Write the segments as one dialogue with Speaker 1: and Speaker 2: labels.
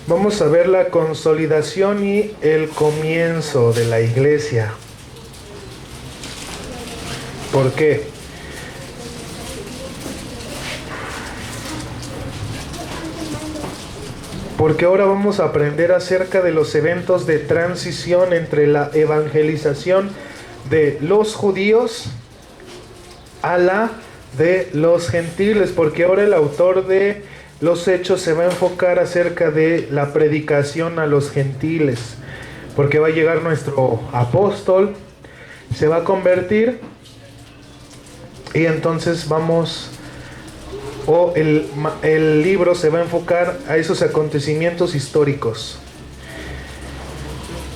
Speaker 1: Vamos a ver la consolidación y el comienzo de la iglesia. ¿Por qué? Porque ahora vamos a aprender acerca de los eventos de transición entre la evangelización de los judíos a la de los gentiles, porque ahora el autor de los Hechos se va a enfocar acerca de la predicación a los gentiles, porque va a llegar nuestro apóstol, se va a convertir y entonces el libro se va a enfocar a esos acontecimientos históricos.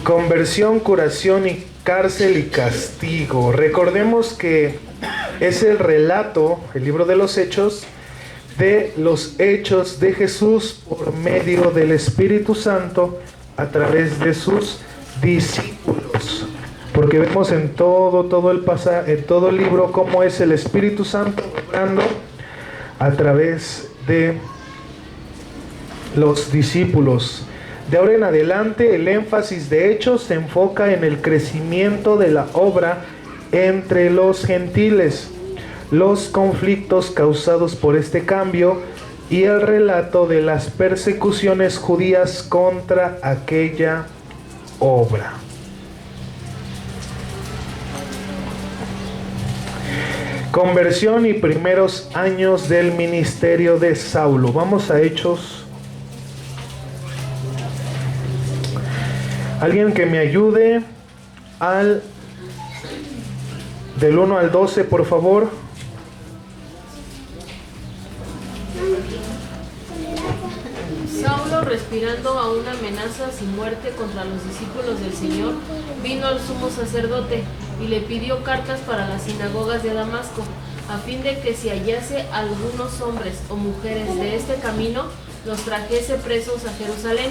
Speaker 1: Conversión, curación y cárcel y castigo. Recordemos que es el relato, el libro de los Hechos, de los hechos de Jesús por medio del Espíritu Santo a través de sus discípulos. Porque vemos en todo el libro cómo es el Espíritu Santo obrando a través de los discípulos. De ahora en adelante el énfasis de Hechos se enfoca en el crecimiento de la obra entre los gentiles, los conflictos causados por este cambio y el relato de las persecuciones judías contra aquella obra. Conversión y primeros años del ministerio de Saulo. Vamos a Hechos. Alguien que me ayude del 1 al 12, por favor.
Speaker 2: Saulo, respirando aún amenazas y muerte contra los discípulos del Señor, vino al sumo sacerdote y le pidió cartas para las sinagogas de Damasco, a fin de que si hallase algunos hombres o mujeres de este camino, los trajese presos a Jerusalén.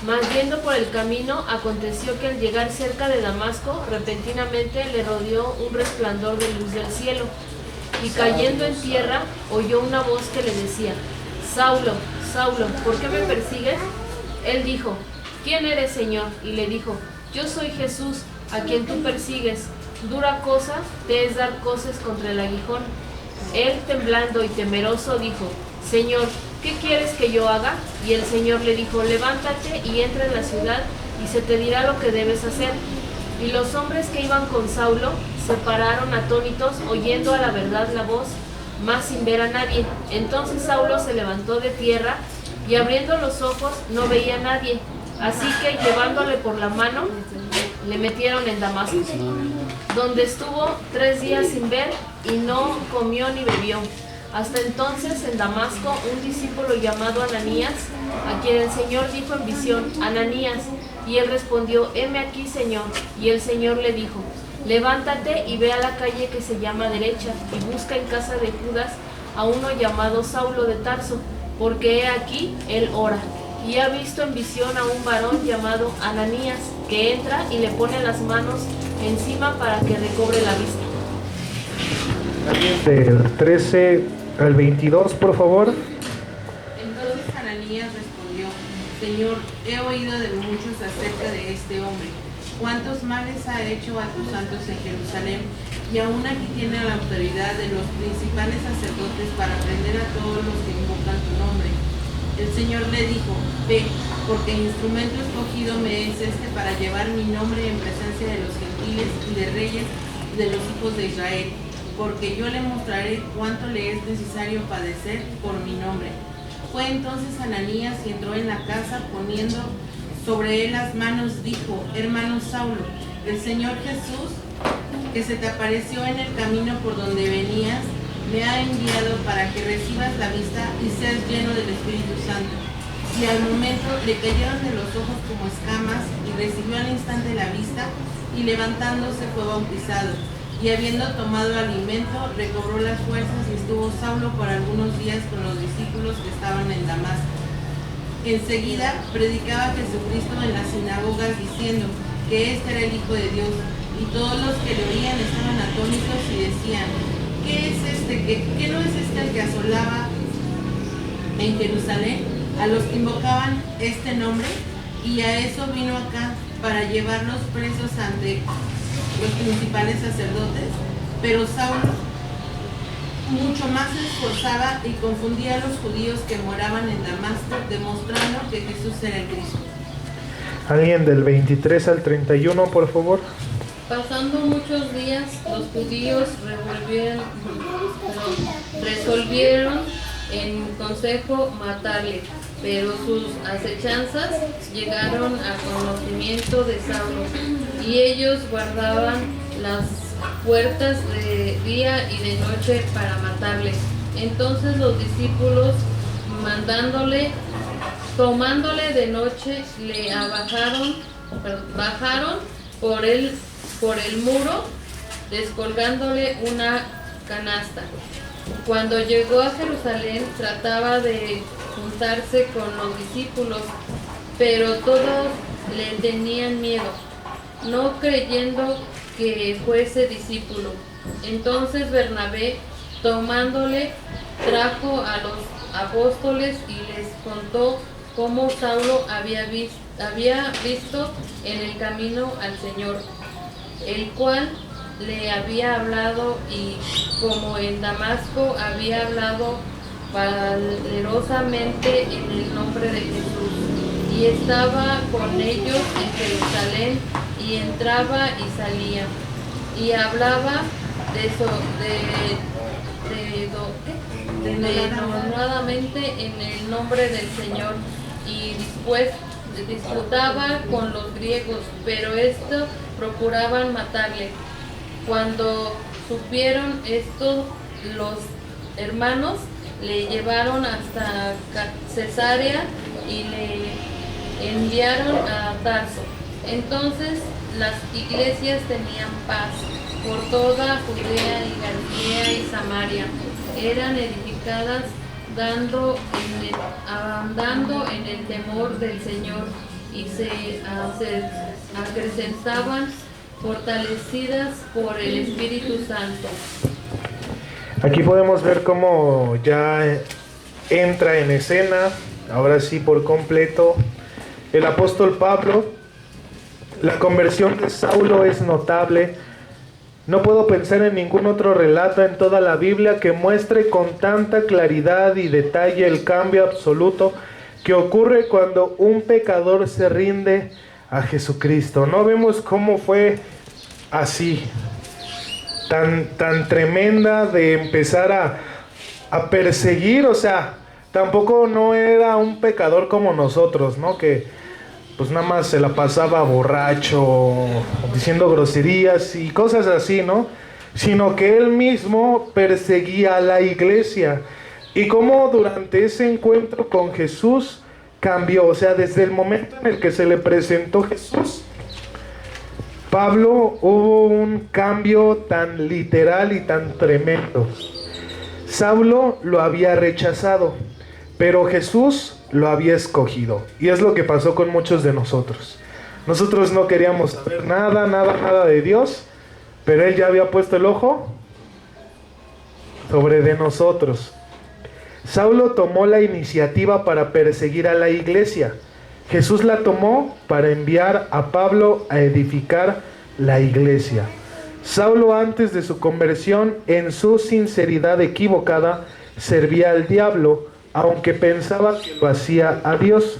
Speaker 2: Mas yendo por el camino, aconteció que al llegar cerca de Damasco, repentinamente le rodeó un resplandor de luz del cielo, y cayendo en tierra, oyó una voz que le decía: Saulo, Saulo, ¿por qué me persigues? Él dijo: ¿Quién eres, Señor? Y le dijo: Yo soy Jesús, a quien tú persigues. Dura cosa te es dar coces contra el aguijón. Él, temblando y temeroso, dijo: Señor, ¿qué quieres que yo haga? Y el Señor le dijo: Levántate y entra en la ciudad, y se te dirá lo que debes hacer. Y los hombres que iban con Saulo se pararon atónitos, oyendo a la verdad la voz, mas sin ver a nadie. Entonces Saulo se levantó de tierra, y abriendo los ojos no veía a nadie. Así que, llevándole por la mano, le metieron en Damasco, donde estuvo 3 días sin ver, y no comió ni bebió. Hasta entonces en Damasco un discípulo llamado Ananías, a quien el Señor dijo en visión: Ananías. Y él respondió: heme aquí, Señor. Y el Señor le dijo: levántate y ve a la calle que se llama Derecha, y busca en casa de Judas a uno llamado Saulo de Tarso, porque he aquí él ora. Y ha visto en visión a un varón llamado Ananías, que entra y le pone las manos encima para que recobre la vista.
Speaker 1: Del 13 al 22, por favor.
Speaker 3: Entonces Ananías respondió: Señor, he oído de muchos acerca de este hombre, cuántos males ha hecho a tus santos en Jerusalén, y aún aquí tiene la autoridad de los principales sacerdotes para prender a todos los que invocan tu nombre. El Señor le dijo: ve, porque instrumento escogido me es este para llevar mi nombre en presencia de los gentiles y de reyes y de los hijos de Israel, porque yo le mostraré cuánto le es necesario padecer por mi nombre. Fue entonces Ananías y entró en la casa, poniendo sobre él las manos, dijo: hermano Saulo, el Señor Jesús, que se te apareció en el camino por donde venías, me ha enviado para que recibas la vista y seas lleno del Espíritu Santo. Y al momento le cayeron de los ojos como escamas, y recibió al instante la vista, y levantándose fue bautizado. Y habiendo tomado alimento, recobró las fuerzas, y estuvo Saulo por algunos días con los discípulos que estaban en Damasco. Enseguida predicaba a Jesucristo en las sinagogas, diciendo que este era el Hijo de Dios. Y todos los que le oían estaban atónitos y decían: ¿qué es este? ¿Qué no es este el que asolaba en Jerusalén a los que invocaban este nombre, y a eso vino acá, para llevarlos presos ante los principales sacerdotes. Pero Saulo mucho más se esforzaba y confundía a los judíos que moraban en Damasco, demostrando que Jesús era el Cristo.
Speaker 1: Alguien del 23 al 31, por favor.
Speaker 2: Pasando muchos días, los judíos resolvieron en consejo matarle, pero sus acechanzas llegaron a conocimiento de Saulo, y ellos guardaban las puertas de día y de noche para matarle. Entonces los discípulos, tomándole de noche, le bajaron por el muro, descolgándole una canasta. Cuando llegó a Jerusalén, trataba de juntarse con los discípulos, pero todos le tenían miedo, no creyendo que fuese discípulo. Entonces Bernabé, tomándole, trajo a los apóstoles y les contó cómo Saulo había visto en el camino al Señor, el cual le había hablado, y como en Damasco había hablado valerosamente en el nombre de Jesús, y estaba con ellos en Jerusalén, y entraba y salía, y hablaba denodadamente en el nombre del Señor, y después disputaba con los griegos, pero estos procuraban matarle. Cuando supieron esto, los hermanos le llevaron hasta Cesarea y le enviaron a Tarso. Entonces las iglesias tenían paz por toda Judea y Galilea y Samaria. Eran edificadas, andando en el temor del Señor, y se acrecentaban, fortalecidas por el Espíritu Santo.
Speaker 1: Aquí podemos ver cómo ya entra en escena, ahora sí por completo, el apóstol Pablo. La conversión de Saulo es notable. No puedo pensar en ningún otro relato en toda la Biblia que muestre con tanta claridad y detalle el cambio absoluto que ocurre cuando un pecador se rinde a Jesucristo. No vemos cómo fue así, tan tremenda de empezar a perseguir. O sea, tampoco no era un pecador como nosotros, ¿no? Que pues nada más se la pasaba borracho, diciendo groserías y cosas así, ¿no? Sino que él mismo perseguía a la iglesia. Y cómo durante ese encuentro con Jesús cambió. O sea, desde el momento en el que se le presentó Jesús, Pablo, hubo un cambio tan literal y tan tremendo. Saulo lo había rechazado, pero Jesús lo había escogido. Y es lo que pasó con muchos de nosotros. Nosotros no queríamos saber nada de Dios, pero Él ya había puesto el ojo sobre de nosotros. Saulo tomó la iniciativa para perseguir a la iglesia. Jesús la tomó para enviar a Pablo a edificar la iglesia. Saulo, antes de su conversión, en su sinceridad equivocada, servía al diablo, aunque pensaba que lo hacía a Dios.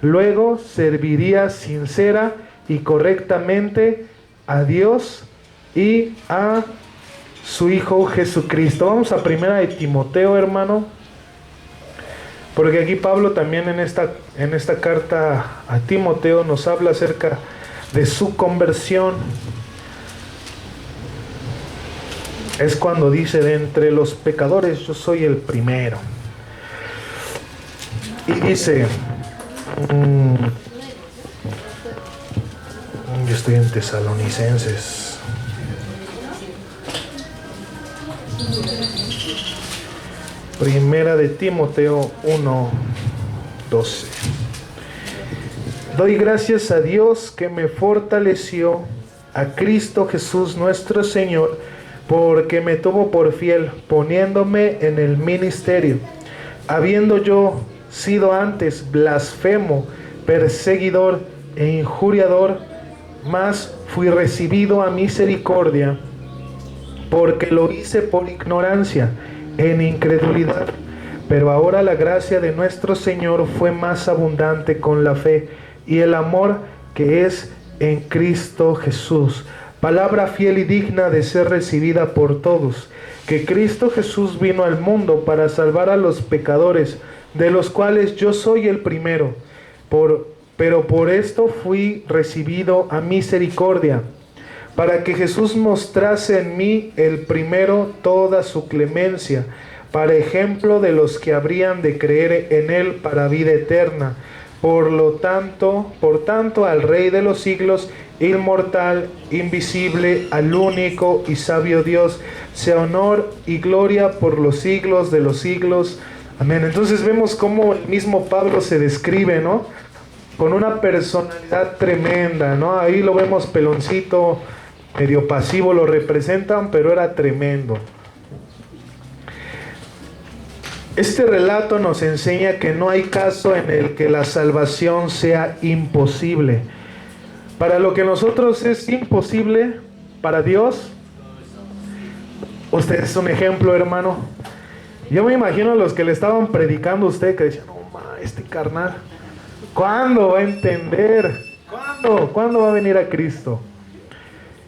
Speaker 1: Luego serviría sincera y correctamente a Dios y a su Hijo Jesucristo. Vamos a 1 de Timoteo, hermano, porque aquí Pablo también en esta carta a Timoteo nos habla acerca de su conversión. Es cuando dice: de entre los pecadores yo soy el primero. Y dice, yo estoy en Tesalonicenses. Primera de Timoteo 1:12. Doy gracias a Dios que me fortaleció, a Cristo Jesús nuestro Señor, porque me tuvo por fiel, poniéndome en el ministerio, habiendo yo sido antes blasfemo, perseguidor e injuriador, mas fui recibido a misericordia, porque lo hice por ignorancia, en incredulidad. Pero ahora la gracia de nuestro Señor fue más abundante con la fe y el amor que es en Cristo Jesús. Palabra fiel y digna de ser recibida por todos, que Cristo Jesús vino al mundo para salvar a los pecadores, de los cuales yo soy el primero. Pero por esto fui recibido a misericordia, para que Jesús mostrase en mí el primero toda su clemencia, para ejemplo de los que habrían de creer en él para vida eterna. Por tanto, al Rey de los siglos, inmortal, invisible, al único y sabio Dios, sea honor y gloria por los siglos de los siglos. Amén. Entonces vemos cómo el mismo Pablo se describe, ¿no? Con una personalidad tremenda, ¿no? Ahí lo vemos peloncito, medio pasivo lo representan, pero era tremendo. Este relato nos enseña que no hay caso en el que la salvación sea imposible. Para lo que nosotros es imposible, para Dios, usted es un ejemplo, hermano. Yo me imagino a los que le estaban predicando a usted, que decían, no, este carnal, ¿cuándo va a entender? ¿Cuándo va a venir a Cristo?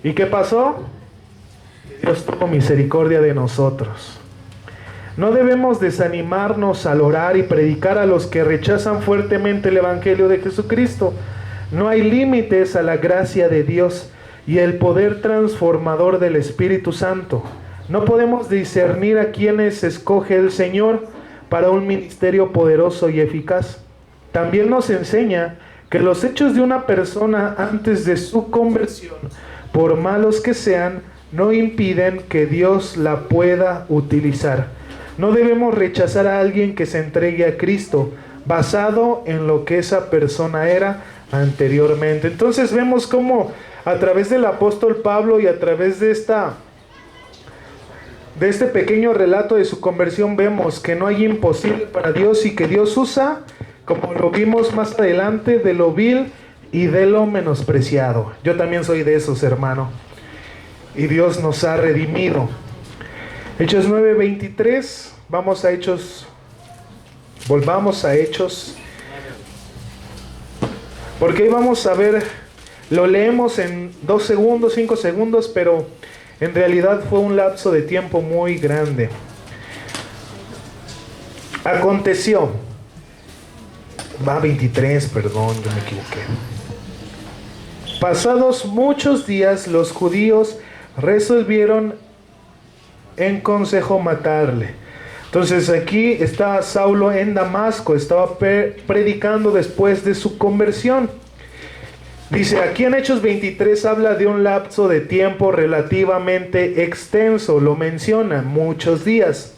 Speaker 1: ¿Y qué pasó? Dios tuvo misericordia de nosotros. No debemos desanimarnos al orar y predicar a los que rechazan fuertemente el Evangelio de Jesucristo. No hay límites a la gracia de Dios y el poder transformador del Espíritu Santo. No podemos discernir a quienes escoge el Señor para un ministerio poderoso y eficaz. También nos enseña que los hechos de una persona antes de su conversión, por malos que sean, no impiden que Dios la pueda utilizar. No debemos rechazar a alguien que se entregue a Cristo basado en lo que esa persona era anteriormente. Entonces vemos cómo a través del apóstol Pablo y a través de este pequeño relato de su conversión vemos que no hay imposible para Dios y que Dios usa, como lo vimos más adelante, de lo vil y de lo menospreciado. Yo también soy de esos, hermano. Y Dios nos ha redimido. Hechos 9:23, volvamos a Hechos, porque ahí vamos a ver, lo leemos en 2 segundos, 5 segundos, pero en realidad fue un lapso de tiempo muy grande. Aconteció, 23, perdón, yo me equivoqué. Pasados muchos días, los judíos resolvieron en consejo matarle. Entonces aquí está Saulo en Damasco, estaba predicando después de su conversión. Dice, aquí en Hechos 23 habla de un lapso de tiempo relativamente extenso, lo menciona, muchos días.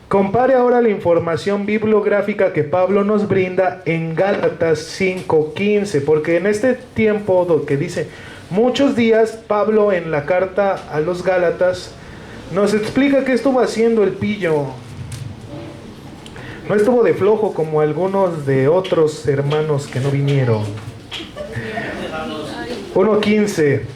Speaker 1: Compare ahora la información bibliográfica que Pablo nos brinda en Gálatas 5:15, porque en este tiempo que dice muchos días, Pablo en la carta a los Gálatas nos explica qué estuvo haciendo el pillo. No estuvo de flojo como algunos de otros hermanos que no vinieron. 1:15.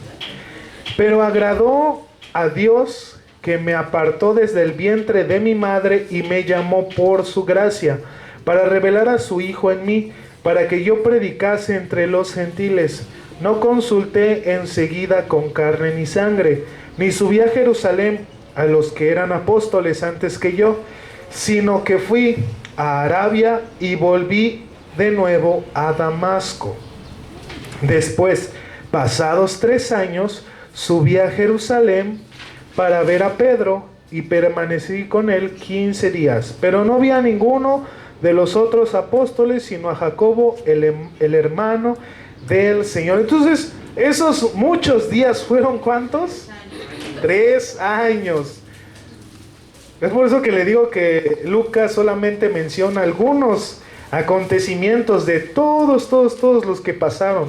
Speaker 1: Pero agradó a Dios que me apartó desde el vientre de mi madre y me llamó por su gracia para revelar a su Hijo en mí, para que yo predicase entre los gentiles. No consulté enseguida con carne ni sangre, ni subí a Jerusalén a los que eran apóstoles antes que yo, sino que fui a Arabia y volví de nuevo a Damasco. Después, pasados 3 años, subí a Jerusalén para ver a Pedro y permanecí con él 15 días, pero no vi a ninguno de los otros apóstoles, sino a Jacobo, el hermano del Señor. Entonces, esos muchos días fueron ¿cuántos? 3 años. Es por eso que le digo que Lucas solamente menciona algunos acontecimientos de todos los que pasaron.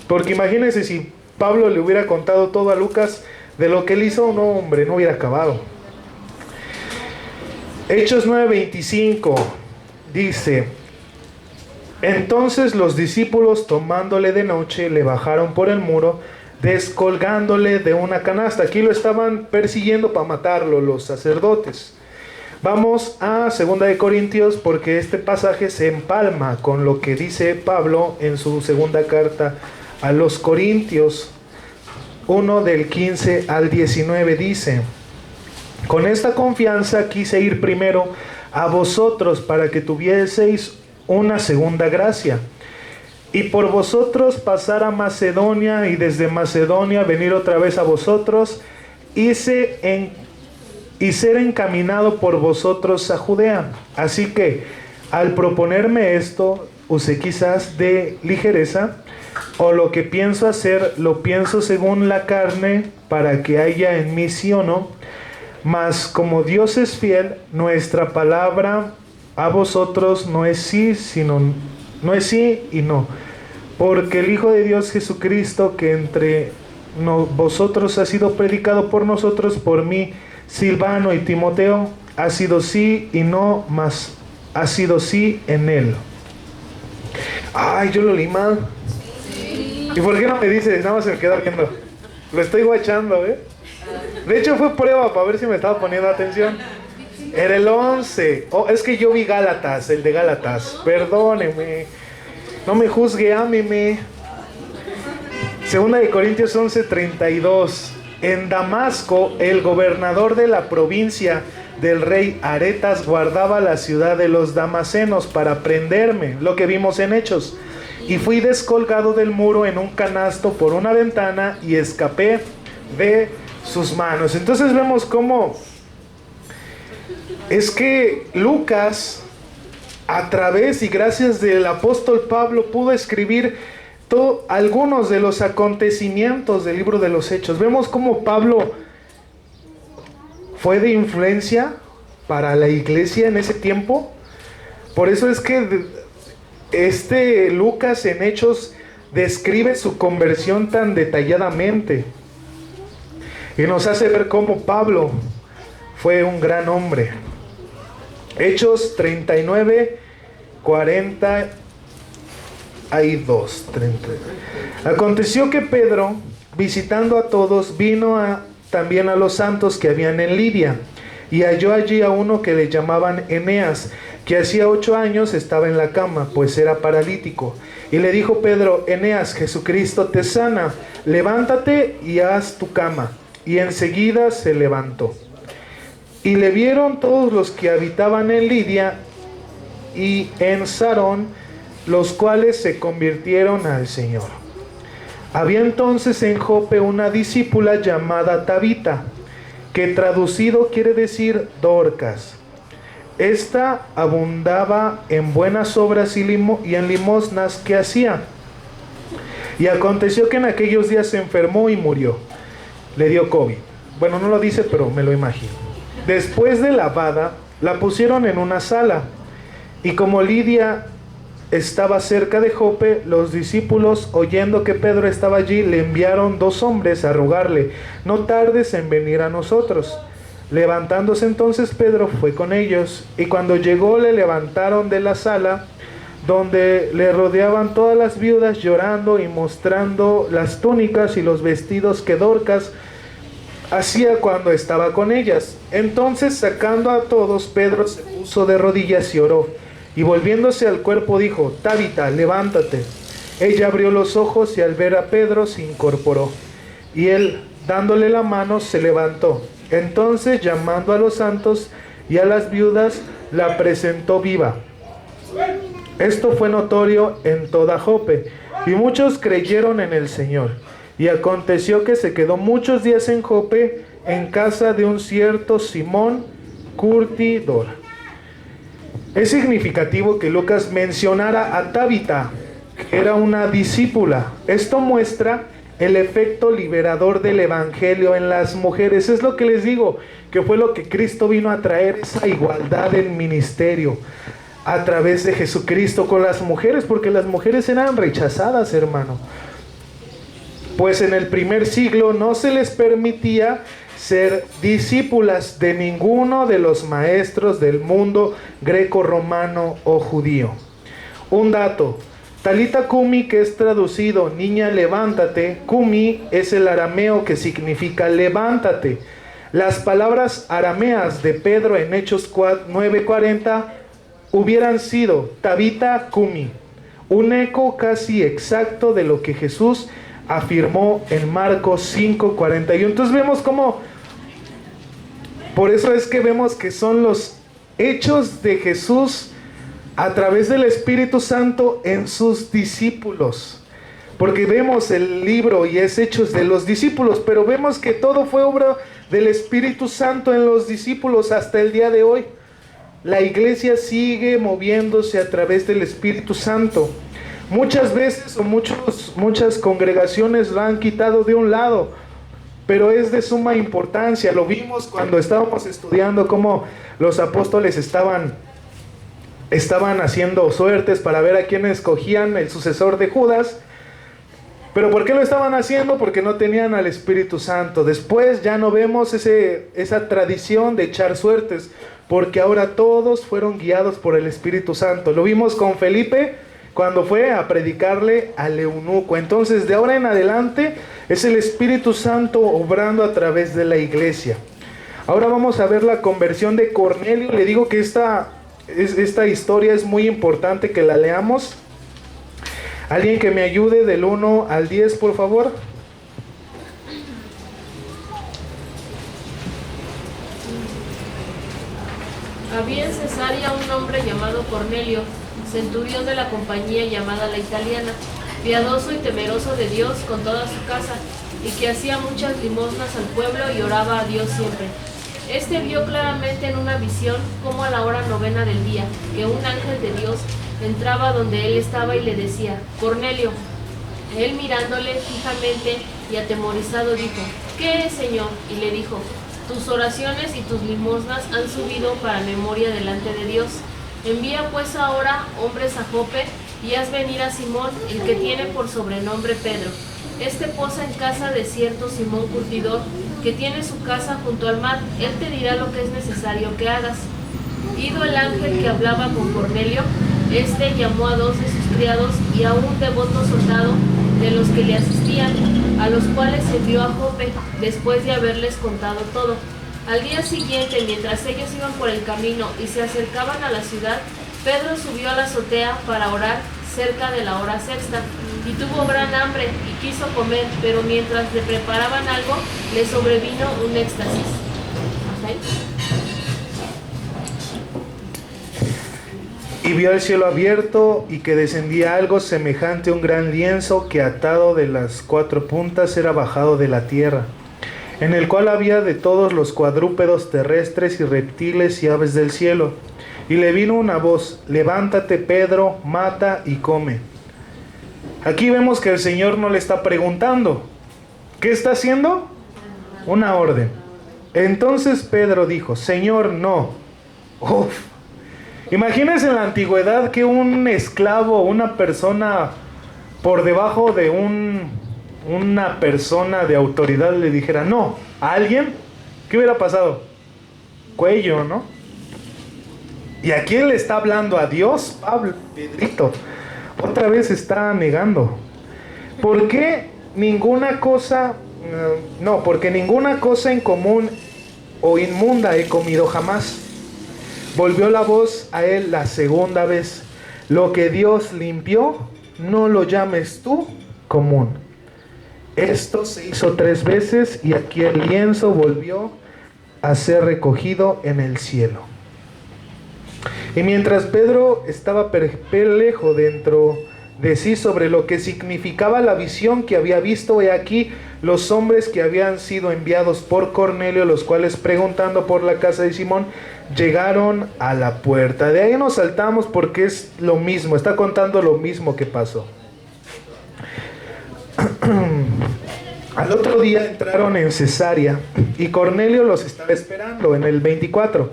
Speaker 1: Porque imagínense si Pablo le hubiera contado todo a Lucas de lo que él hizo, no hombre, no hubiera acabado. Hechos 9:25. dice: entonces los discípulos, tomándole de noche, le bajaron por el muro, descolgándole de una canasta. Aquí lo estaban persiguiendo para matarlo los sacerdotes. Vamos a 2 de Corintios, porque este pasaje se empalma con lo que dice Pablo en su segunda carta a los Corintios 1 del 15 al 19. Dice: con esta confianza quise ir primero a vosotros para que tuvieseis una segunda gracia, y por vosotros pasar a Macedonia, y desde Macedonia venir otra vez a vosotros, y ser encaminado por vosotros a Judea. Así que al proponerme esto, usé quizás de ligereza, o lo que pienso hacer, lo pienso según la carne, para que haya en mí sí o no. Mas como Dios es fiel, nuestra palabra a vosotros no es sí, no es sí y no. Porque el Hijo de Dios Jesucristo, que entre vosotros ha sido predicado por nosotros, por mí, Silvano y Timoteo, ha sido sí y no, mas ha sido sí en él. Ay, yo lo leí mal. Sí. ¿Y por qué no me dices? Nada más se me queda viendo. Lo estoy guachando, ¿eh? De hecho fue prueba para ver si me estaba poniendo atención. Era el 11. Oh, es que yo vi Gálatas, el de Gálatas. Perdóneme. No me juzgue, ámeme. 2 de Corintios 11:32. En Damasco, el gobernador de la provincia del rey Aretas guardaba la ciudad de los damasenos para prenderme, lo que vimos en Hechos. Y fui descolgado del muro en un canasto por una ventana y escapé de sus manos. Entonces vemos cómo es que Lucas, a través y gracias del apóstol Pablo, pudo escribir algunos de los acontecimientos del libro de los Hechos. Vemos cómo Pablo fue de influencia para la iglesia en ese tiempo. Por eso es que Lucas en Hechos describe su conversión tan detalladamente y nos hace ver cómo Pablo fue un gran hombre. Hechos 39, 42, 30. Aconteció que Pedro, visitando a todos, vino también a los santos que habían en Lidia, y halló allí a uno que le llamaban Eneas, que hacía 8 años estaba en la cama, pues era paralítico. Y le dijo Pedro: Eneas, Jesucristo te sana, levántate y haz tu cama. Y enseguida se levantó. Y le vieron todos los que habitaban en Lidia y en Sarón, los cuales se convirtieron al Señor. Había entonces en Jope una discípula llamada Tabita, que traducido quiere decir Dorcas. Esta abundaba en buenas obras y en limosnas que hacía. Y aconteció que en aquellos días se enfermó y murió. Le dio COVID. Bueno, no lo dice, pero me lo imagino. Después de lavada, la pusieron en una sala. Y como Lidia estaba cerca de Jope, los discípulos, oyendo que Pedro estaba allí, le enviaron 2 hombres a rogarle: no tardes en venir a nosotros. Levantándose entonces Pedro fue con ellos, y cuando llegó le levantaron de la sala, donde le rodeaban todas las viudas, llorando y mostrando las túnicas y los vestidos que Dorcas hacía cuando estaba con ellas. Entonces, sacando a todos, Pedro se puso de rodillas y oró, y volviéndose al cuerpo dijo: Tabita, levántate. Ella abrió los ojos y al ver a Pedro se incorporó, y él, dándole la mano, se levantó. Entonces, llamando a los santos y a las viudas, la presentó viva. Esto fue notorio en toda Jope, y muchos creyeron en el Señor. Y aconteció que se quedó muchos días en Jope, en casa de un cierto Simón curtidor. Es significativo que Lucas mencionara a Tabita, que era una discípula. Esto muestra el efecto liberador del evangelio en las mujeres. Es lo que les digo, que fue lo que Cristo vino a traer, esa igualdad en ministerio a través de Jesucristo con las mujeres, porque las mujeres eran rechazadas, hermano. pues en el primer siglo no se les permitía ser discípulas de ninguno de los maestros del mundo greco-romano o judío. Un dato: Talita Cumi, que es traducido niña levántate, Cumi es el arameo que significa levántate. Las palabras arameas de Pedro en Hechos 9:40 hubieran sido Tabita Cumi, un eco casi exacto de lo que Jesús afirmó en Marcos 5:41. Entonces vemos cómo, por eso es que vemos que son los hechos de Jesús a través del Espíritu Santo en sus discípulos, porque vemos el libro y es hechos de los discípulos, pero vemos que todo fue obra del Espíritu Santo en los discípulos hasta el día de hoy. La iglesia sigue moviéndose a través del Espíritu Santo. Muchas veces o muchas congregaciones lo han quitado de un lado, pero es de suma importancia. Lo vimos cuando estábamos estudiando cómo los apóstoles estaban haciendo suertes para ver a quién escogían el sucesor de Judas. ¿Pero por qué lo estaban haciendo? Porque no tenían al Espíritu Santo. Después ya no vemos esa tradición de echar suertes, porque ahora todos fueron guiados por el Espíritu Santo. Lo vimos con Felipe cuando fue a predicarle al eunuco. Entonces, de ahora en adelante es el Espíritu Santo obrando a través de la iglesia. Ahora vamos a ver la conversión de Cornelio. Le digo que esta historia es muy importante que la leamos. Alguien que me ayude del 1 al 10, por favor.
Speaker 2: Había en Cesarea un hombre llamado Cornelio, centurión de la compañía llamada La Italiana, piadoso y temeroso de Dios con toda su casa, y que hacía muchas limosnas al pueblo y oraba a Dios siempre. Este vio claramente en una visión, como a la hora 9 del día, que un ángel de Dios entraba donde él estaba y le decía: Cornelio. Él, mirándole fijamente y atemorizado, dijo: ¿Qué es, Señor? Y le dijo: tus oraciones y tus limosnas han subido para memoria delante de Dios. Envía pues ahora hombres a Jope y haz venir a Simón, el que tiene por sobrenombre Pedro. Este posa en casa de cierto Simón curtidor, que tiene su casa junto al mar. Él te dirá lo que es necesario que hagas. Ido el ángel que hablaba con Cornelio, este llamó a 2 de sus criados y a un devoto soldado de los que le asistían, a los cuales envió a Jope, después de haberles contado todo. Al día siguiente, mientras ellos iban por el camino y se acercaban a la ciudad, Pedro subió a la azotea para orar cerca de la hora sexta, y tuvo gran hambre y quiso comer, pero mientras le preparaban algo, le sobrevino un éxtasis.
Speaker 1: Y vio el cielo abierto y que descendía algo semejante a un gran lienzo que, atado de las 4 puntas, era bajado de la tierra, en el cual había de todos los cuadrúpedos terrestres y reptiles y aves del cielo. Y le vino una voz: levántate, Pedro, mata y come. Aquí vemos que el Señor no le está preguntando. ¿Qué está haciendo? Una orden. Entonces Pedro dijo: Señor, no. Uf. Imagínense en la antigüedad que un esclavo, una persona por debajo de una persona de autoridad le dijera no a alguien. ¿Qué hubiera pasado? Cuello, ¿no? ¿Y a quién le está hablando? ¿A Dios? Pablo, Pedrito, otra vez está negando. ¿Por qué ninguna cosa? No, porque ninguna cosa incomún o inmunda he comido jamás. Volvió la voz a él la segunda vez: lo que Dios limpió, no lo llames tú común. Esto se hizo 3 veces y aquí el lienzo volvió a ser recogido en el cielo. Y mientras Pedro estaba perplejo dentro de sí sobre lo que significaba la visión que había visto, he aquí los hombres que habían sido enviados por Cornelio, los cuales, preguntando por la casa de Simón, llegaron a la puerta. De ahí nos saltamos porque es lo mismo, está contando lo mismo que pasó. Al otro día entraron en Cesarea y Cornelio los estaba esperando. En el 24,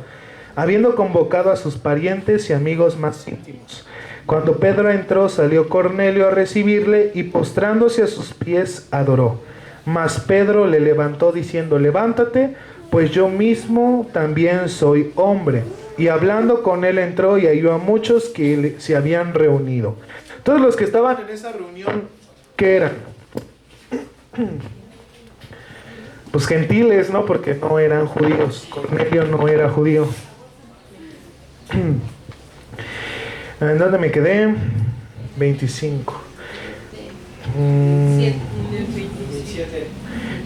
Speaker 1: habiendo convocado a sus parientes y amigos más íntimos, Cuando Pedro entró, salió Cornelio a recibirle y postrándose a sus pies adoró. Mas Pedro le levantó diciendo: levántate, pues yo mismo también soy hombre. Y hablando con él entró y halló a muchos que se habían reunido. Todos los que estaban en esa reunión, ¿qué eran? Pues gentiles, ¿no? Porque no eran judíos. Cornelio no era judío. ¿En dónde me quedé? 25.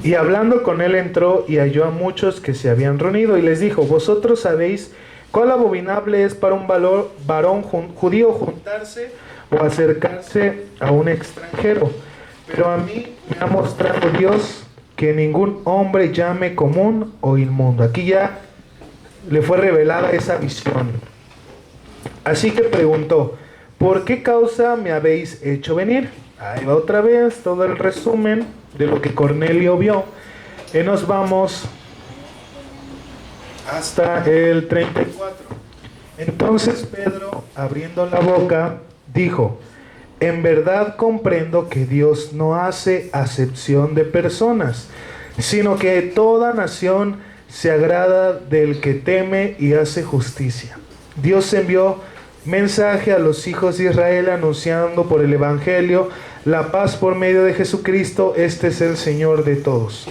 Speaker 1: Y hablando con él entró y halló a muchos que se habían reunido y les dijo: vosotros sabéis cuál abominable es para un varón judío juntarse o acercarse a un extranjero. Pero a mí me ha mostrado Dios que ningún hombre llame común o inmundo. Aquí ya le fue revelada esa visión. Así que preguntó: ¿por qué causa me habéis hecho venir? Ahí va otra vez todo el resumen de lo que Cornelio vio. Y nos vamos hasta el 34. Entonces Pedro, abriendo la boca, dijo: en verdad comprendo que Dios no hace acepción de personas, sino que toda nación se agrada del que teme y hace justicia. Dios envió mensaje a los hijos de Israel anunciando por el Evangelio la paz por medio de Jesucristo. Este es el Señor de todos.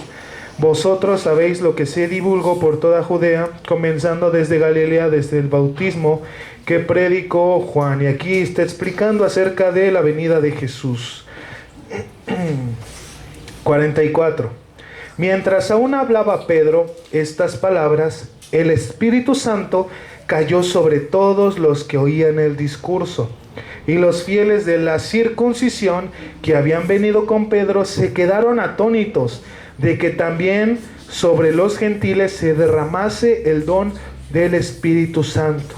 Speaker 1: Vosotros sabéis lo que se divulgó por toda Judea, comenzando desde Galilea, desde el bautismo que predicó Juan. Y aquí está explicando acerca de la venida de Jesús. 44. Mientras aún hablaba Pedro estas palabras, el Espíritu Santo cayó sobre todos los que oían el discurso. Y los fieles de la circuncisión que habían venido con Pedro se quedaron atónitos de que también sobre los gentiles se derramase el don del Espíritu Santo,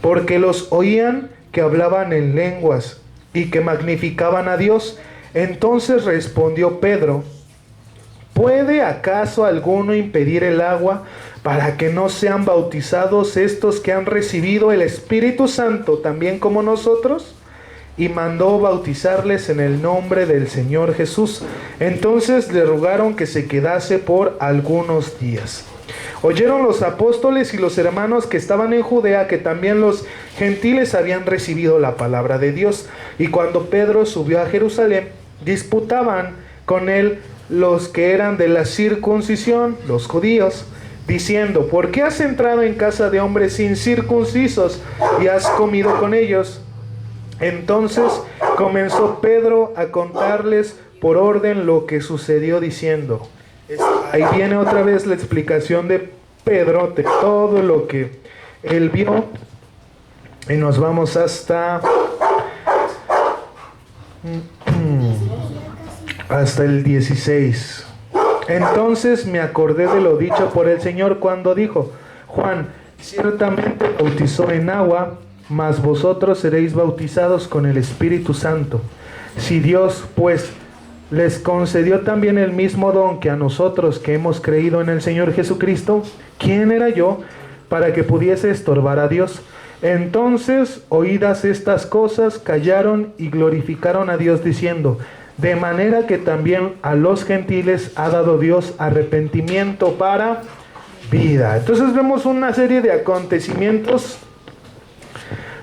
Speaker 1: porque los oían que hablaban en lenguas y que magnificaban a Dios. Entonces respondió Pedro: ¿puede acaso alguno impedir el agua para que no sean bautizados estos que han recibido el Espíritu Santo también como nosotros? Y mandó bautizarles en el nombre del Señor Jesús. Entonces le rogaron que se quedase por algunos días. Oyeron los apóstoles y los hermanos que estaban en Judea que también los gentiles habían recibido la palabra de Dios. Y cuando Pedro subió a Jerusalén, disputaban con él los que eran de la circuncisión, los judíos, diciendo: ¿por qué has entrado en casa de hombres incircuncisos y has comido con ellos? Entonces comenzó Pedro a contarles por orden lo que sucedió, diciendo. Ahí viene otra vez la explicación de Pedro de todo lo que él vio. Y nos vamos hasta el 16. Entonces me acordé de lo dicho por el Señor cuando dijo: Juan ciertamente bautizó en agua, mas vosotros seréis bautizados con el Espíritu Santo. Si Dios, pues, les concedió también el mismo don que a nosotros que hemos creído en el Señor Jesucristo, ¿quién era yo para que pudiese estorbar a Dios? Entonces, oídas estas cosas, callaron y glorificaron a Dios diciendo: de manera que también a los gentiles ha dado Dios arrepentimiento para vida. Entonces vemos una serie de acontecimientos.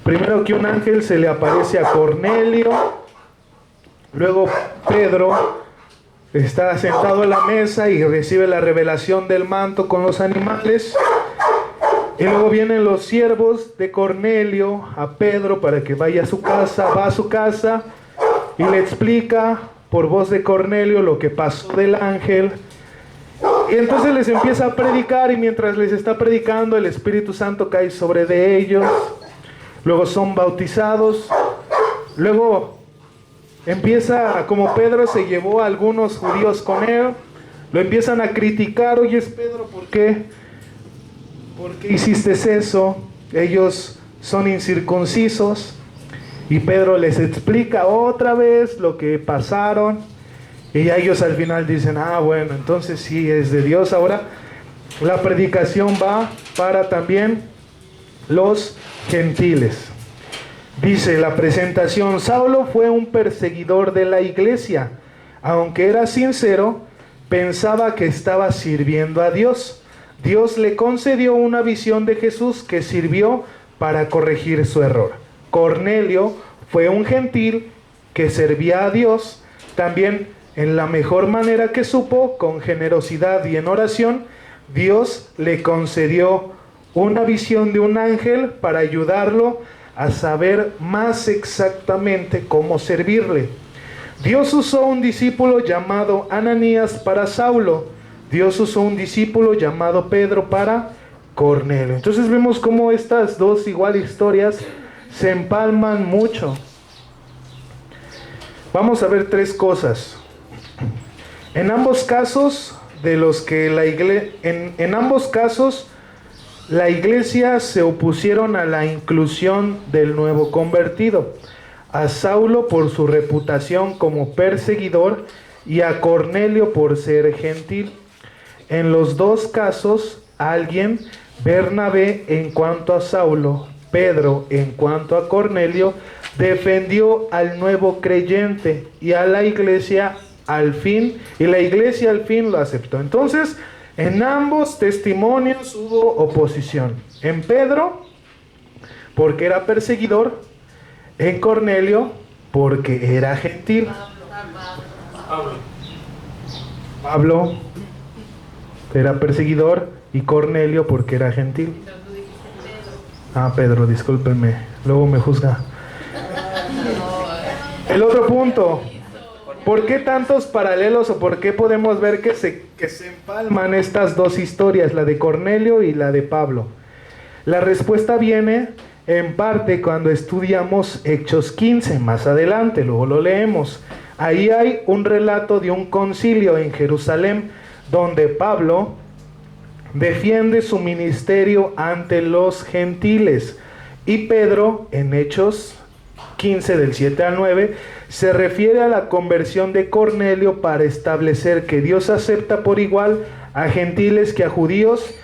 Speaker 1: Primero que un ángel se le aparece a Cornelio. Luego Pedro está sentado en la mesa y recibe la revelación del manto con los animales. Y luego vienen los siervos de Cornelio a Pedro para que vaya a su casa. Va a su casa y le explica por voz de Cornelio lo que pasó del ángel. Y entonces les empieza a predicar, y mientras les está predicando, el Espíritu Santo cae sobre de ellos. Luego son bautizados. Luego empieza, como Pedro se llevó a algunos judíos con él, lo empiezan a criticar. Oye, Pedro, ¿por qué hiciste eso? Ellos son incircuncisos. Y Pedro les explica otra vez lo que pasaron. Y ellos al final dicen: bueno, entonces sí es de Dios. Ahora la predicación va para también los gentiles. Dice la presentación: Saulo fue un perseguidor de la iglesia. Aunque era sincero, pensaba que estaba sirviendo a Dios. Dios le concedió una visión de Jesús que sirvió para corregir su error. Cornelio fue un gentil que servía a Dios, también en la mejor manera que supo, con generosidad y en oración. Dios le concedió una visión de un ángel para ayudarlo a saber más exactamente cómo servirle. Dios usó un discípulo llamado Ananías para Saulo. Dios usó un discípulo llamado Pedro para Cornelio. Entonces vemos cómo estas dos igual historias se empalman mucho. Vamos a ver tres cosas. En ambos casos, en ambos casos, la iglesia se opusieron a la inclusión del nuevo convertido. A Saulo por su reputación como perseguidor y a Cornelio por ser gentil. En los dos casos, alguien, Bernabé en cuanto a Saulo, Pedro en cuanto a Cornelio, defendió al nuevo creyente y a la iglesia al fin, lo aceptó. Entonces, en ambos testimonios hubo oposición. En Pedro, porque era perseguidor; en Cornelio, porque era gentil. Pablo era perseguidor y Cornelio porque era gentil. Pedro, discúlpenme, luego me juzga. El otro punto: ¿por qué tantos paralelos o por qué podemos ver que se empalman estas dos historias, la de Cornelio y la de Pablo? La respuesta viene en parte cuando estudiamos Hechos 15, más adelante, luego lo leemos. Ahí hay un relato de un concilio en Jerusalén donde Pablo defiende su ministerio ante los gentiles, y Pedro, en Hechos 15 del 7 al 9, se refiere a la conversión de Cornelio para establecer que Dios acepta por igual a gentiles que a judíos,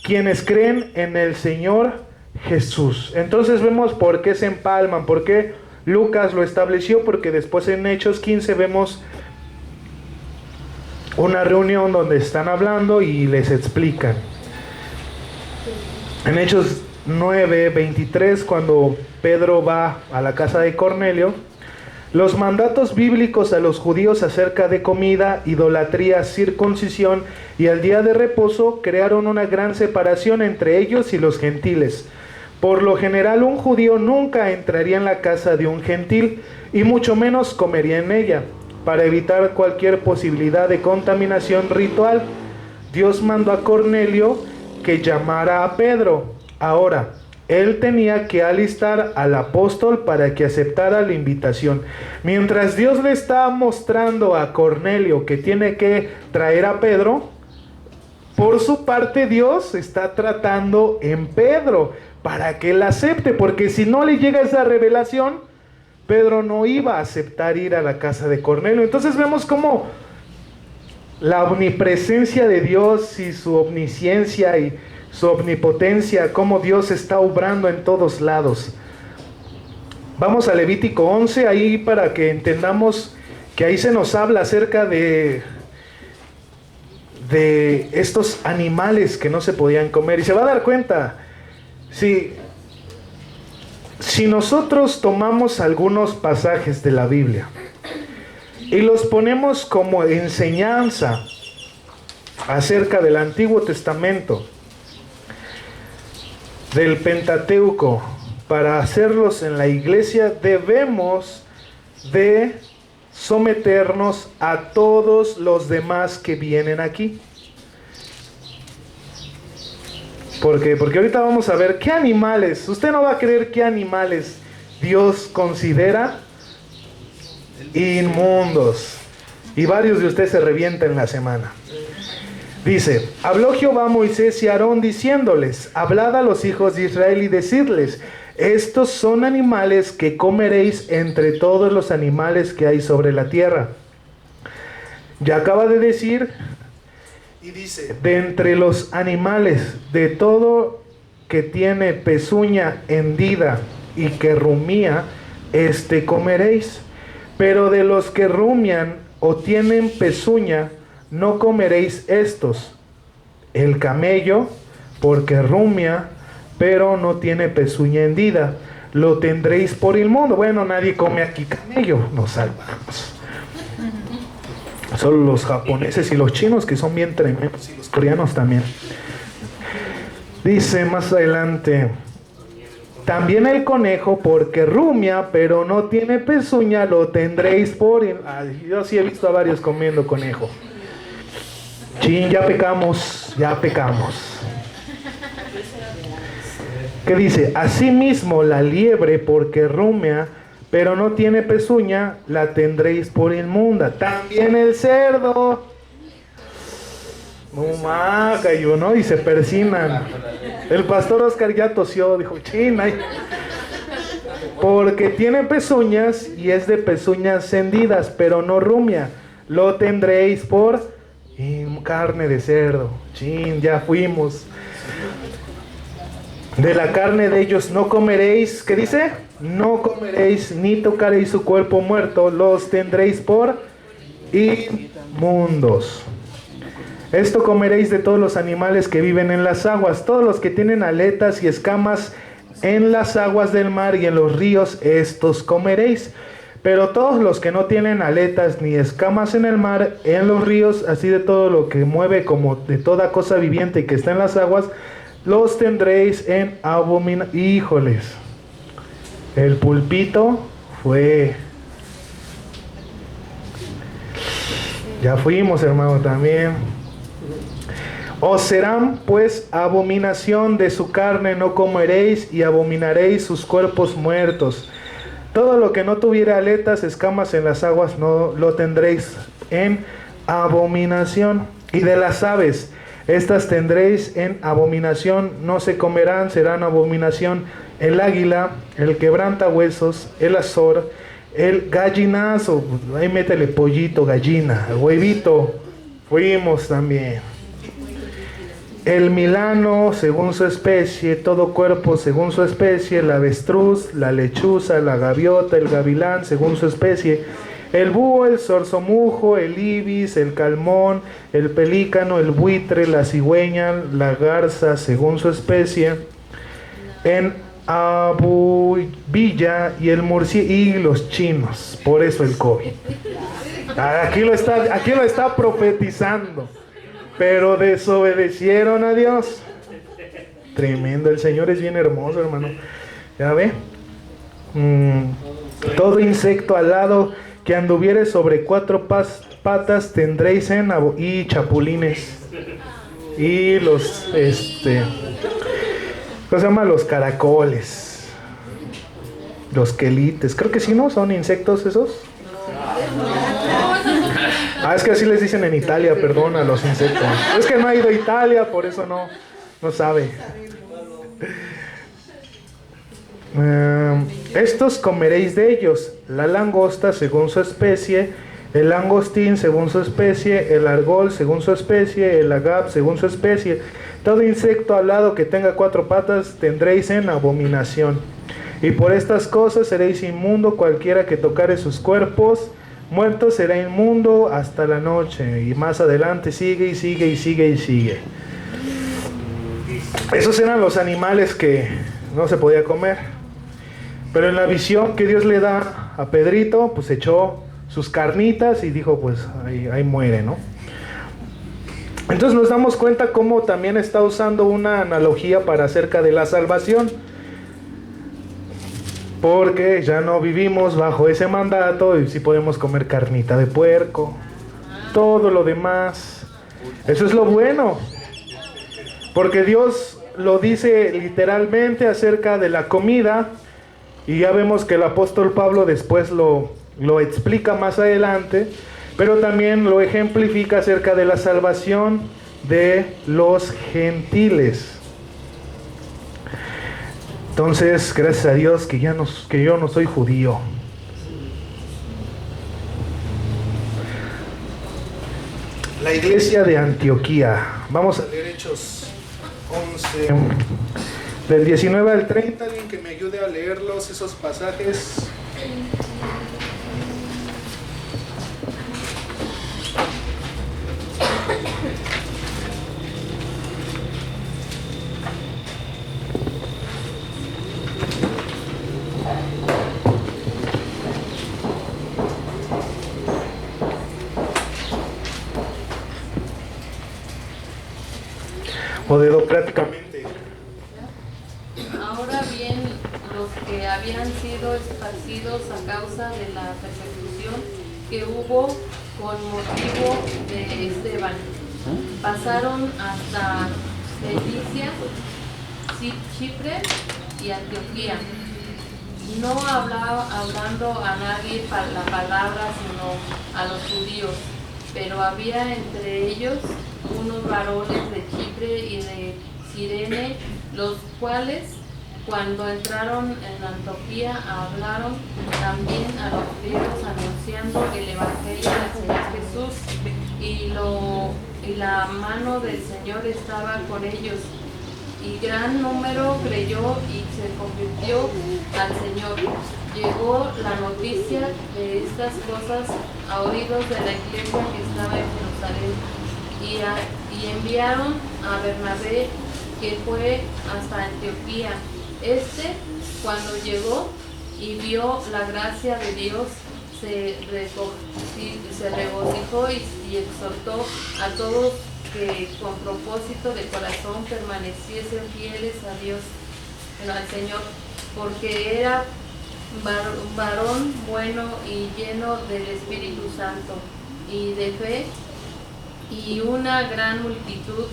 Speaker 1: quienes creen en el Señor Jesús. Entonces vemos por qué se empalman, por qué Lucas lo estableció, porque después en Hechos 15 vemos una reunión donde están hablando y les explican. En Hechos 9:23, cuando Pedro va a la casa de Cornelio, los mandatos bíblicos a los judíos acerca de comida, idolatría, circuncisión y el día de reposo crearon una gran separación entre ellos y los gentiles. Por lo general, un judío nunca entraría en la casa de un gentil y mucho menos comería en ella. Para evitar cualquier posibilidad de contaminación ritual, Dios mandó a Cornelio que llamara a Pedro. Ahora, él tenía que alistar al apóstol para que aceptara la invitación. Mientras Dios le está mostrando a Cornelio que tiene que traer a Pedro, por su parte Dios está tratando en Pedro para que él acepte, porque si no le llega esa revelación, Pedro no iba a aceptar ir a la casa de Cornelio. Entonces vemos cómo la omnipresencia de Dios y su omnisciencia y su omnipotencia, cómo Dios está obrando en todos lados. Vamos a Levítico 11, ahí para que entendamos que ahí se nos habla acerca de estos animales que no se podían comer. Y se va a dar cuenta, si nosotros tomamos algunos pasajes de la Biblia y los ponemos como enseñanza acerca del Antiguo Testamento, del Pentateuco, para hacerlos en la iglesia, debemos de someternos a todos los demás que vienen aquí. ¿Por qué? Porque ahorita vamos a ver qué animales, usted no va a creer qué animales Dios considera inmundos. Y varios de ustedes se revientan en la semana. Dice: habló Jehová a Moisés y a Aarón diciéndoles: hablad a los hijos de Israel y decidles: estos son animales que comeréis entre todos los animales que hay sobre la tierra. Ya acaba de decir, y dice: de entre los animales, de todo que tiene pezuña hendida y que rumía, comeréis. Pero de los que rumian o tienen pezuña, no comeréis estos. El camello, porque rumia, pero no tiene pezuña hendida, lo tendréis por inmundo. Bueno, nadie come aquí camello, nos salvamos. Solo los japoneses y los chinos, que son bien tremendos, y los coreanos también. Dice más adelante: también el conejo, porque rumia, pero no tiene pezuña, lo tendréis por... Yo sí he visto a varios comiendo conejo. Chin, ya pecamos, ya pecamos. ¿Qué dice? Asimismo la liebre, porque rumia, pero no tiene pezuña, la tendréis por inmunda. También el cerdo. No más, cayó, ¿no? Y se persinan. El pastor Oscar ya tosió, dijo, chin, ay. Porque tiene pezuñas y es de pezuñas hendidas, pero no rumia. Lo tendréis por carne de cerdo. Chin, ya fuimos. De la carne de ellos no comeréis, ¿qué dice? No comeréis ni tocaréis su cuerpo muerto, los tendréis por inmundos. Esto comeréis de todos los animales que viven en las aguas, todos los que tienen aletas y escamas en las aguas del mar y en los ríos, estos comeréis. Pero todos los que no tienen aletas ni escamas en el mar, en los ríos, así de todo lo que mueve como de toda cosa viviente que está en las aguas, los tendréis en abominación. Híjoles, el pulpito fue... Ya fuimos, hermano, también. Os serán pues abominación de su carne, no comeréis, y abominaréis sus cuerpos muertos. Todo lo que no tuviera aletas, escamas en las aguas, no lo tendréis en abominación. Y de las aves, estas tendréis en abominación, no se comerán, serán abominación: el águila, el quebrantahuesos, el azor, el gallinazo, ahí métele pollito, gallina, huevito, fuimos también. El milano según su especie, todo cuerpo según su especie, el avestruz, la lechuza, la gaviota, el gavilán según su especie, el búho, el zorzomujo, el ibis, el calmón, el pelícano, el buitre, la cigüeña, la garza según su especie, en abubilla y el murciélago y los chinos. Por eso el COVID. Aquí lo está profetizando. Pero desobedecieron a Dios. Tremendo, el Señor es bien hermoso, hermano. ¿Ya ve? Todo insecto alado que anduviere sobre 4 patas tendréis en y chapulines. Y los, ¿cómo se llama? Los caracoles. Los quelites. Creo que sí, ¿no? ¿Son insectos esos? Es que así les dicen en Italia, perdón, a los insectos. Es que no ha ido a Italia, por eso no sabe. Estos comeréis de ellos: la langosta según su especie, el langostín según su especie, el argol según su especie, el agap según su especie. Todo insecto alado que tenga 4 patas tendréis en abominación. Y por estas cosas seréis inmundo: cualquiera que tocare sus cuerpos muerto será inmundo hasta la noche. Y más adelante sigue y sigue y sigue y sigue. Esos eran los animales que no se podía comer. Pero en la visión que Dios le da a Pedrito, pues echó sus carnitas y dijo, pues ahí muere, ¿no? Entonces nos damos cuenta cómo también está usando una analogía para acerca de la salvación. Porque ya no vivimos bajo ese mandato y sí podemos comer carnita de puerco, todo lo demás. Eso es lo bueno. Porque Dios lo dice literalmente acerca de la comida. Y ya vemos que el apóstol Pablo después lo explica más adelante. Pero también lo ejemplifica acerca de la salvación de los gentiles. Entonces, gracias a Dios que yo no soy judío. La iglesia de Antioquía. Vamos a leer Hechos 11, Del 19 al 30, alguien que me ayude a leerlos, esos pasajes. O dedocráticamente.
Speaker 2: Ahora bien, los que habían sido esparcidos a causa de la persecución que hubo con motivo de Esteban, pasaron hasta Cilicia, Chipre y Antioquía, no hablando a nadie la palabra sino a los judíos, pero había entre ellos unos varones de Chipre y de Cirene, los cuales cuando entraron en Antioquía hablaron también a los griegos anunciando el evangelio del Señor Jesús, y la mano del Señor estaba con ellos, y gran número creyó y se convirtió al Señor. Llegó la noticia de estas cosas a oídos de la iglesia que estaba en Jerusalén, y enviaron a Bernabé, que fue hasta Antioquía. Cuando llegó y vio la gracia de Dios, se regocijó y exhortó a todos que con propósito de corazón permaneciesen fieles a Dios, al Señor, porque era varón bueno y lleno del Espíritu Santo y de fe, y una gran multitud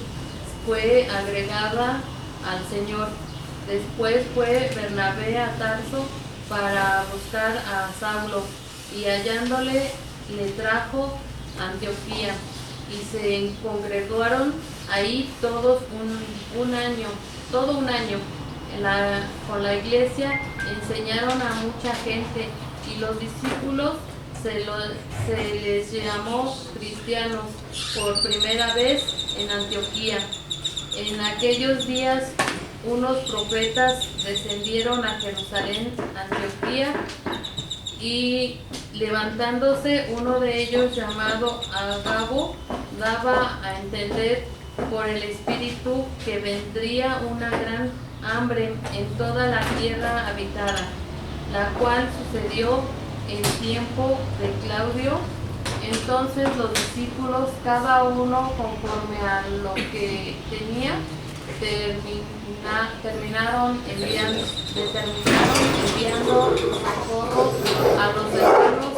Speaker 2: fue agregada al Señor. Después fue Bernabé a Tarso para buscar a Saulo, y hallándole le trajo a Antioquía, y se congregaron ahí todo un año, con la iglesia, enseñaron a mucha gente, y los discípulos se les llamó cristianos por primera vez en Antioquía. En aquellos días unos profetas descendieron a Jerusalén, Antioquía, y levantándose uno de ellos llamado Agabo, daba a entender por el Espíritu que vendría una gran hambre en toda la tierra habitada, la cual sucedió en tiempo de Claudio. Entonces los discípulos, cada uno conforme a lo que tenía, terminaron enviando socorro a los hermanos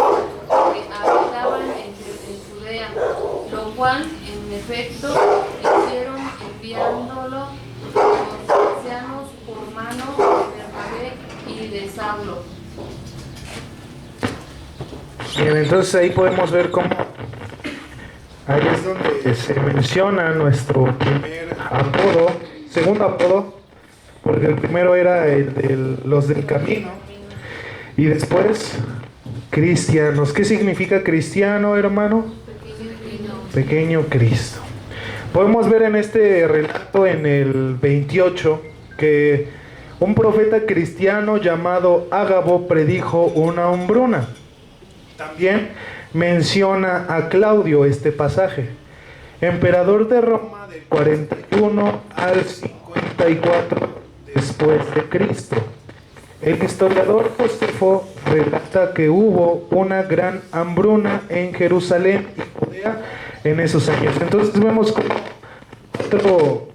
Speaker 2: que habitaban en Judea, lo cual en efecto hicieron, enviándolo los ancianos por mano de Bernabé y de Saulo.
Speaker 1: Bien, entonces ahí podemos ver cómo ahí es donde se menciona nuestro primer apodo, segundo apodo, porque el primero era los del camino, y después cristianos. ¿Qué significa cristiano, hermano? Pequeño Cristo. Podemos ver en este relato, en el 28, que un profeta cristiano llamado Ágabo predijo una hombruna. También menciona a Claudio este pasaje, emperador de Roma del 41 al 54 después de Cristo. El historiador Josefo relata que hubo una gran hambruna en Jerusalén y Judea en esos años. Entonces vemos como otro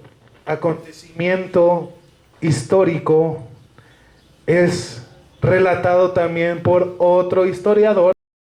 Speaker 1: acontecimiento histórico es relatado también por otro historiador.